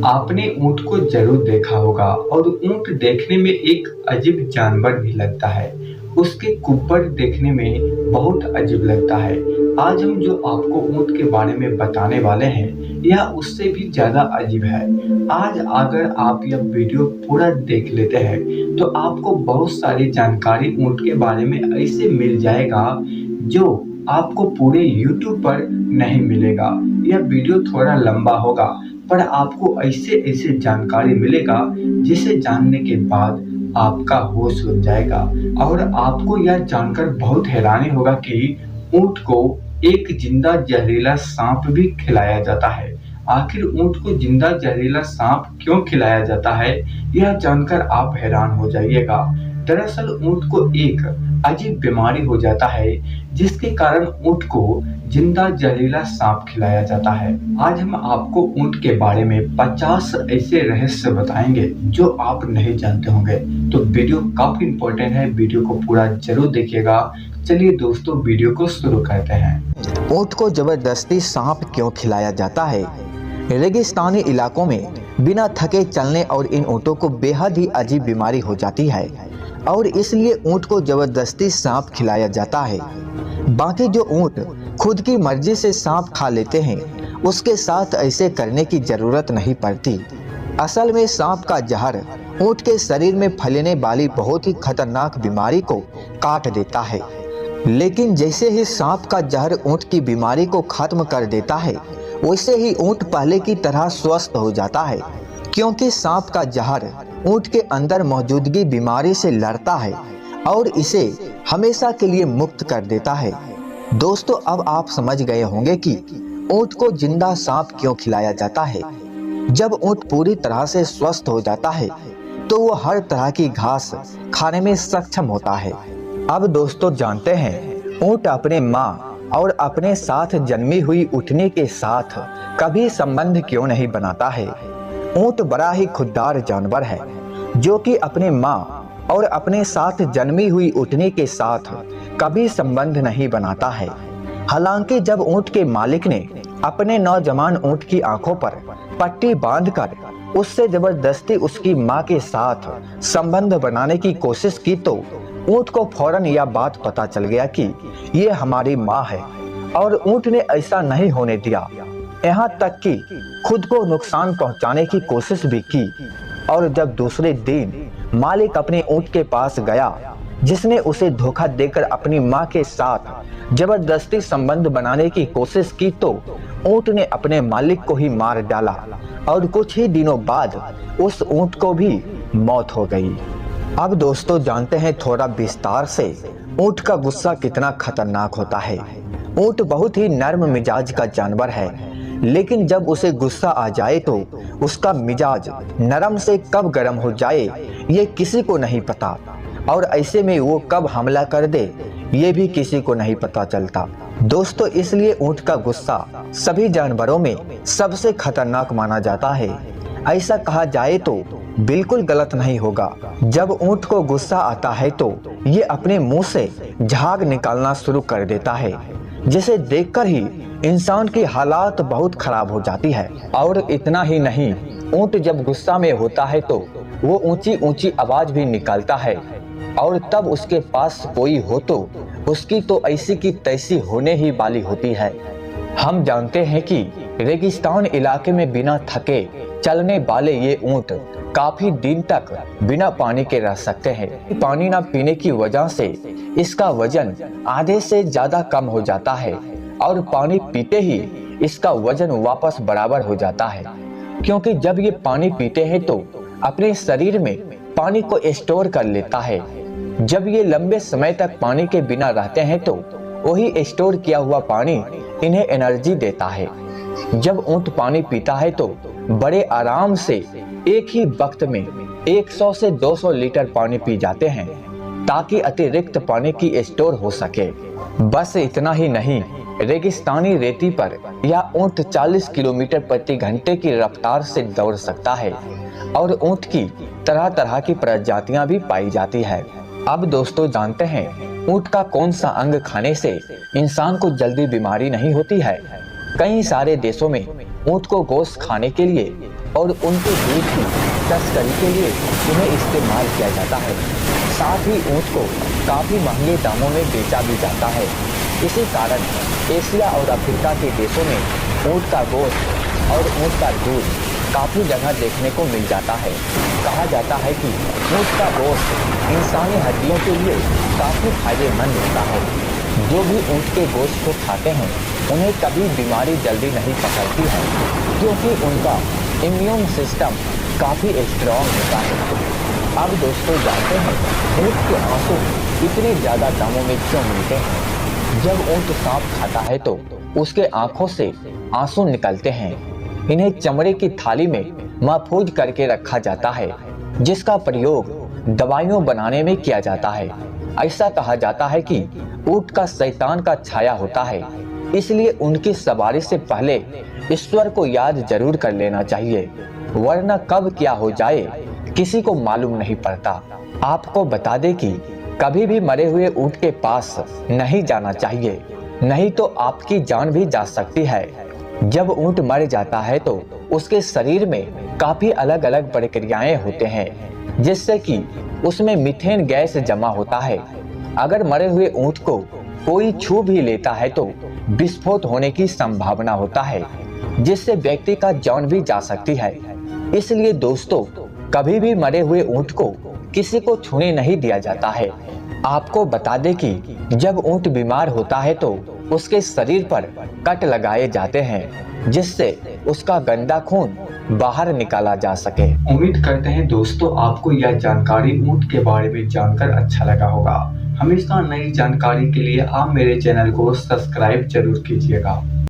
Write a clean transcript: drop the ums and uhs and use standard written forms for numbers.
आपने ऊँट को ज़रूर देखा होगा और ऊँट देखने में एक अजीब जानवर भी लगता है। उसके कुप्पड़ देखने में बहुत अजीब लगता है। आज हम जो आपको ऊँट के बारे में बताने वाले हैं, यह उससे भी ज़्यादा अजीब है। आज अगर आप यह वीडियो पूरा देख लेते हैं, तो आपको बहुत सारी जानकारी ऊँट के बारे में ऐसे मिल जाएगा, जो आपको पूरे यूट्यूब पर नहीं मिलेगा। यह वीडियो थोड़ा लंबा होगा, पर आपको ऐसे जानकारी मिलेगा जिसे जानने के बाद आपका होश उड़ जाएगा और आपको यह जानकर बहुत हैरानी होगा कि ऊँट को एक जिंदा जहरीला सांप भी खिलाया जाता है। आखिर ऊँट को जिंदा जहरीला सांप क्यों खिलाया जाता है, यह जानकर आप हैरान हो जाइएगा। दरअसल ऊँट को एक अजीब बीमारी हो जाता है, जिसके कारण ऊँट को जिंदा जहरीला सांप खिलाया जाता है। आज हम आपको ऊँट के बारे में 50 ऐसे रहस्य बताएंगे जो आप नहीं जानते होंगे। तो वीडियो काफी इंपॉर्टेंट है, वीडियो को पूरा जरूर देखिएगा। चलिए दोस्तों, वीडियो को शुरू करते हैं। ऊँट को जबरदस्ती सांप क्यों खिलाया जाता है? रेगिस्तानी इलाकों में बिना थके चलने और इन ऊँटों को बेहद ही अजीब बीमारी हो जाती है और इसलिए ऊँट को जबरदस्ती सांप खिलाया जाता है। बाकी जो ऊँट खुद की मर्जी से सांप खा लेते हैं, उसके साथ ऐसे करने की जरूरत नहीं पड़ती। असल में सांप का जहर ऊँट के शरीर में फैलने वाली बहुत ही खतरनाक बीमारी को काट देता है। लेकिन जैसे ही सांप का जहर ऊँट की बीमारी को खत्म कर देता है, वैसे ही ऊँट पहले की तरह स्वस्थ हो जाता है, क्योंकि सांप का जहर ऊँट के अंदर मौजूदगी बीमारी से लड़ता है और इसे हमेशा के लिए मुक्त कर देता है। दोस्तों, अब आप समझ गए होंगे कि ऊँट को जिंदा सांप क्यों खिलाया जाता है। जब ऊँट पूरी तरह से स्वस्थ हो जाता है, तो वो हर तरह की घास खाने में सक्षम होता है। अब दोस्तों जानते हैं, ऊँट अपने माँ और अपने साथ जन्मी हुई ऊँटनी के साथ कभी संबंध क्यों नहीं बनाता है। ऊँट बड़ा ही खुददार जानवर है, जो कि अपने माँ और अपने साथ जन्मी हुई ऊँटनी के साथ कभी संबंध नहीं बनाता है। हालांकि जब ऊँट के मालिक ने अपने नौजवान ऊँट की आंखों पर पट्टी बांधकर उससे जबरदस्ती उसकी माँ के साथ संबंध बनाने की कोशिश की, तो ऊँट को फौरन यह बात पता चल गया कि ये हमारी माँ है और ऊँट ने ऐसा नहीं होने दिया। यहाँ तक कि खुद को नुकसान पहुँचाने की कोशिश भी की। और जब दूसरे दिन मालिक अपने ऊँट के पास गया, जिसने उसे धोखा देकर अपनी माँ के साथ जबरदस्ती संबंध बनाने की कोशिश की, तो ऊँट ने अपने मालिक को ही मार डाला और कुछ ही दिनों बाद उस ऊँट को भी मौत हो गई। अब दोस्तों जानते हैं थोड़ा विस्तार से ऊँट का गुस्सा कितना खतरनाक होता है। ऊँट बहुत ही नर्म मिजाज का जानवर है, लेकिन जब उसे गुस्सा आ जाए तो उसका मिजाज नरम से कब गर्म हो जाए, ये किसी को नहीं पता। और ऐसे में वो कब हमला कर दे, ये भी किसी को नहीं पता चलता। दोस्तों, इसलिए ऊँट का गुस्सा सभी जानवरों में सबसे खतरनाक माना जाता है। ऐसा कहा जाए तो बिल्कुल गलत नहीं होगा। जब ऊँट को गुस्सा आता है, तो ये अपने मुंह से झाग निकालना शुरू कर देता है, जिसे देखकर ही इंसान की हालात बहुत खराब हो जाती है। और इतना ही नहीं, ऊँट जब गुस्सा में होता है तो वो ऊंची ऊंची आवाज भी निकालता है, और तब उसके पास कोई हो तो उसकी तो ऐसी की तैसी होने ही वाली होती है। हम जानते हैं कि रेगिस्तान इलाके में बिना थके चलने वाले ये ऊँट काफी दिन तक बिना पानी के रह सकते हैं। पानी न पीने की वजह से इसका वजन आधे से ज्यादा कम हो जाता है और पानी पीते ही इसका वजन वापस बराबर हो जाता है, क्योंकि जब ये पानी पीते हैं तो अपने शरीर में पानी को स्टोर कर लेता है। जब ये लंबे समय तक पानी के बिना रहते हैं तो वही स्टोर किया हुआ पानी इन्हें एनर्जी देता है। जब ऊँट पानी पीता है तो बड़े आराम से एक ही वक्त में 100 से 200 लीटर पानी पी जाते हैं, ताकि अतिरिक्त पानी की स्टोर हो सके। बस इतना ही नहीं, रेगिस्तानी रेती पर यह ऊँट 40 किलोमीटर प्रति घंटे की रफ्तार से दौड़ सकता है और ऊँट की तरह तरह की प्रजातियां भी पाई जाती है। अब दोस्तों जानते हैं ऊँट का कौन सा अंग खाने से इंसान को जल्दी बीमारी नहीं होती है। कई सारे देशों में ऊँट को गोश्त खाने के लिए और उनके दूध की तस्करी के लिए उन्हें इस्तेमाल किया जाता है। साथ ही ऊँट को काफ़ी महंगे दामों में बेचा भी जाता है। इसी कारण एशिया और अफ्रीका के देशों में ऊँट का गोश्त और ऊँट का दूध काफ़ी जगह देखने को मिल जाता है। कहा जाता है कि ऊँट का गोश्त इंसानी हड्डियों के लिए काफ़ी फायदेमंद होता है। जो भी ऊँट के गोश्त को खाते हैं उन्हें कभी बीमारी जल्दी नहीं पकड़ती है, क्योंकि उनका इम्यून सिस्टम काफ़ी स्ट्रॉन्ग होता है। अब दोस्तों जानते हैं ऊँट के आंसू इतने ज़्यादा दामों में क्यों मिलते हैं। जब ऊँट सांप खाता है तो उसके आंखों से आंसू निकलते हैं। इन्हें चमड़े की थाली में महफूज करके रखा जाता है, जिसका प्रयोग दवाइयों बनाने में किया जाता है। ऐसा कहा जाता है कि ऊँट का शैतान का छाया होता है, इसलिए उनकी सवारी से पहले ईश्वर को याद जरूर कर लेना चाहिए, वरना कब क्या हो जाए किसी को मालूम नहीं पड़ता। आपको बता दें कि कभी भी मरे हुए ऊँट के पास नहीं जाना चाहिए, नहीं तो आपकी जान भी जा सकती है। जब ऊँट मर जाता है तो उसके शरीर में काफी अलग अलग प्रक्रियाएं होते हैं, जिससे कि उसमें मीथेन गैस जमा होता है। अगर मरे हुए ऊँट को कोई छू भी लेता है तो विस्फोट होने की संभावना होता है, जिससे व्यक्ति का जान भी जा सकती है। इसलिए दोस्तों कभी भी मरे हुए ऊँट को किसी को छूने नहीं दिया जाता है। आपको बता दें कि जब ऊँट बीमार होता है तो उसके शरीर पर कट लगाए जाते हैं, जिससे उसका गंदा खून बाहर निकाला जा सके। उम्मीद करते हैं दोस्तों आपको यह जानकारी ऊँट के बारे में जानकर अच्छा लगा होगा। हमेशा नई जानकारी के लिए आप मेरे चैनल को सब्सक्राइब जरूर कीजिएगा।